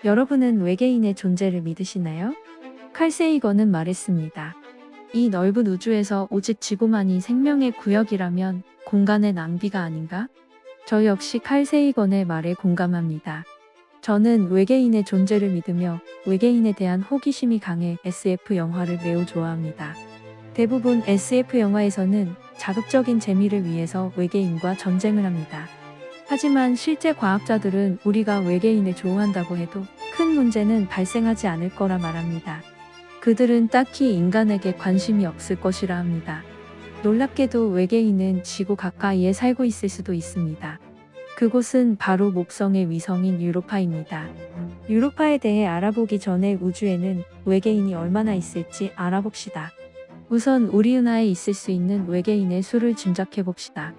여러분은 외계인의 존재를 믿으시나요? 칼 세이건은 말했습니다. 이 넓은 우주에서 오직 지구만이 생명의 구역이라면 공간의 낭비가 아닌가? 저 역시 칼 세이건의 말에 공감합니다. 저는 외계인의 존재를 믿으며 외계인에 대한 호기심이 강해 SF 영화를 매우 좋아합니다. 대부분 SF 영화에서는 자극적인 재미를 위해서 외계인과 전쟁을 합니다. 하지만 실제 과학자들은 우리가 외계인을 조우한다고 해도 큰 문제는 발생하지 않을 거라 말합니다. 그들은 딱히 인간에게 관심이 없을 것이라 합니다. 놀랍게도 외계인은 지구 가까이에 살고 있을 수도 있습니다. 그곳은 바로 목성의 위성인 유로파입니다. 유로파에 대해 알아보기 전에 우주에는 외계인이 얼마나 있을지 알아봅시다. 우선 우리 은하에 있을 수 있는 외계인의 수를 짐작해봅시다.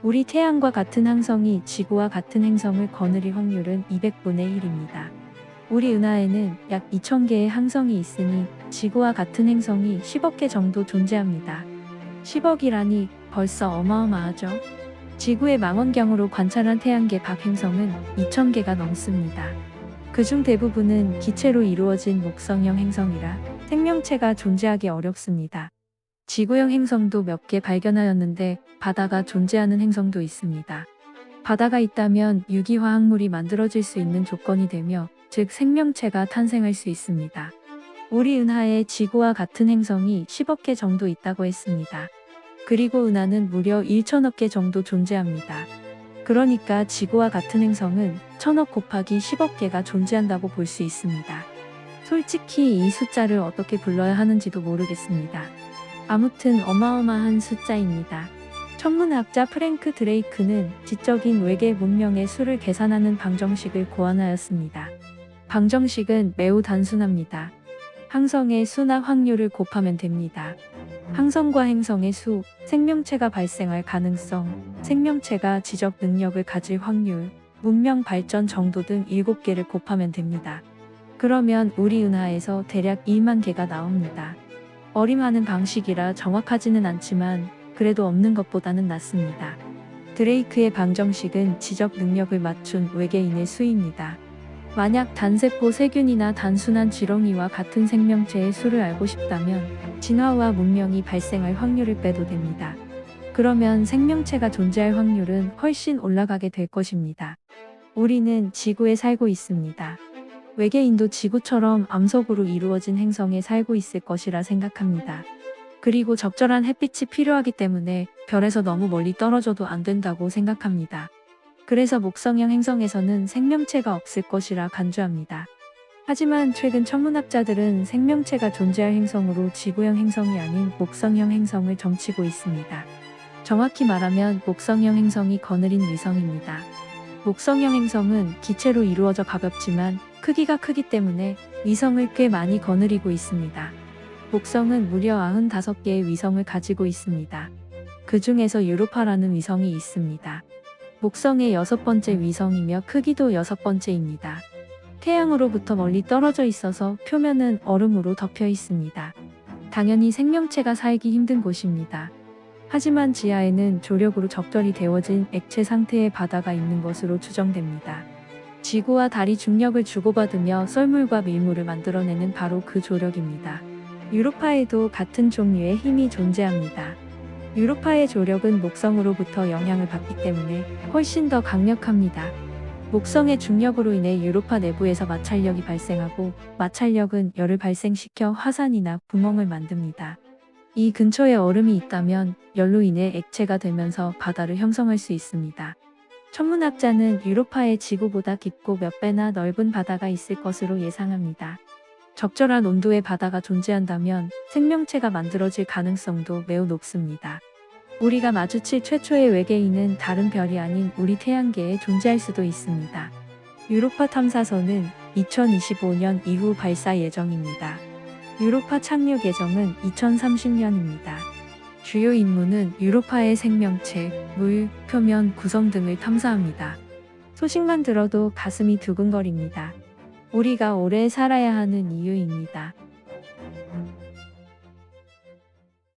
우리 태양과 같은 항성이 지구와 같은 행성을 거느릴 확률은 200분의 1입니다. 우리 은하에는 약 2000개의 항성이 있으니 지구와 같은 행성이 10억 개 정도 존재합니다. 10억이라니 벌써 어마어마하죠? 지구의 망원경으로 관찰한 태양계 밖 행성은 2000개가 넘습니다. 그중 대부분은 기체로 이루어진 목성형 행성이라 생명체가 존재하기 어렵습니다. 지구형 행성도 몇 개 발견하였는데 바다가 존재하는 행성도 있습니다. 바다가 있다면 유기화학물이 만들어질 수 있는 조건이 되며 즉 생명체가 탄생할 수 있습니다. 우리 은하에 지구와 같은 행성이 10억 개 정도 있다고 했습니다. 그리고 은하는 무려 1천억 개 정도 존재합니다. 그러니까 지구와 같은 행성은 1000억 곱하기 10억 개가 존재한다고 볼 수 있습니다. 솔직히 이 숫자를 어떻게 불러야 하는지도 모르겠습니다. 아무튼 어마어마한 숫자입니다. 천문학자 프랭크 드레이크는 지적인 외계 문명의 수를 계산하는 방정식을 고안하였습니다. 방정식은 매우 단순합니다. 항성의 수나 확률을 곱하면 됩니다. 항성과 행성의 수, 생명체가 발생할 가능성, 생명체가 지적 능력을 가질 확률, 문명 발전 정도 등 7개를 곱하면 됩니다. 그러면 우리 은하에서 대략 1만 개가 나옵니다. 어림하는 방식이라 정확하지는 않지만 그래도 없는 것보다는 낫습니다. 드레이크의 방정식은 지적 능력을 맞춘 외계인의 수입니다. 만약 단세포 세균이나 단순한 지렁이와 같은 생명체의 수를 알고 싶다면 진화와 문명이 발생할 확률을 빼도 됩니다. 그러면 생명체가 존재할 확률은 훨씬 올라가게 될 것입니다. 우리는 지구에 살고 있습니다. 외계인도 지구처럼 암석으로 이루어진 행성에 살고 있을 것이라 생각합니다. 그리고 적절한 햇빛이 필요하기 때문에 별에서 너무 멀리 떨어져도 안 된다고 생각합니다. 그래서 목성형 행성에서는 생명체가 없을 것이라 간주합니다. 하지만 최근 천문학자들은 생명체가 존재할 행성으로 지구형 행성이 아닌 목성형 행성을 점치고 있습니다. 정확히 말하면 목성형 행성이 거느린 위성입니다. 목성형 행성은 기체로 이루어져 가볍지만 크기가 크기 때문에 위성을 꽤 많이 거느리고 있습니다. 목성은 무려 95개의 위성을 가지고 있습니다. 그 중에서 유로파라는 위성이 있습니다. 목성의 6번째 위성이며 크기도 6번째입니다. 태양으로부터 멀리 떨어져 있어서 표면은 얼음으로 덮여 있습니다. 당연히 생명체가 살기 힘든 곳입니다. 하지만 지하에는 조력으로 적절히 데워진 액체 상태의 바다가 있는 것으로 추정됩니다. 지구와 달이 중력을 주고받으며 썰물과 밀물을 만들어내는 바로 그 조력입니다. 유로파에도 같은 종류의 힘이 존재합니다. 유로파의 조력은 목성으로부터 영향을 받기 때문에 훨씬 더 강력합니다. 목성의 중력으로 인해 유로파 내부에서 마찰력이 발생하고 마찰력은 열을 발생시켜 화산이나 구멍을 만듭니다. 이 근처에 얼음이 있다면 열로 인해 액체가 되면서 바다를 형성할 수 있습니다. 천문학자는 유로파에 지구보다 깊고 몇 배나 넓은 바다가 있을 것으로 예상합니다. 적절한 온도의 바다가 존재한다면 생명체가 만들어질 가능성도 매우 높습니다. 우리가 마주칠 최초의 외계인은 다른 별이 아닌 우리 태양계에 존재할 수도 있습니다. 유로파 탐사선은 2025년 이후 발사 예정입니다. 유로파 착륙 예정은 2030년입니다. 주요 임무는 유로파의 생명체, 물, 표면 구성 등을 탐사합니다. 소식만 들어도 가슴이 두근거립니다. 우리가 오래 살아야 하는 이유입니다.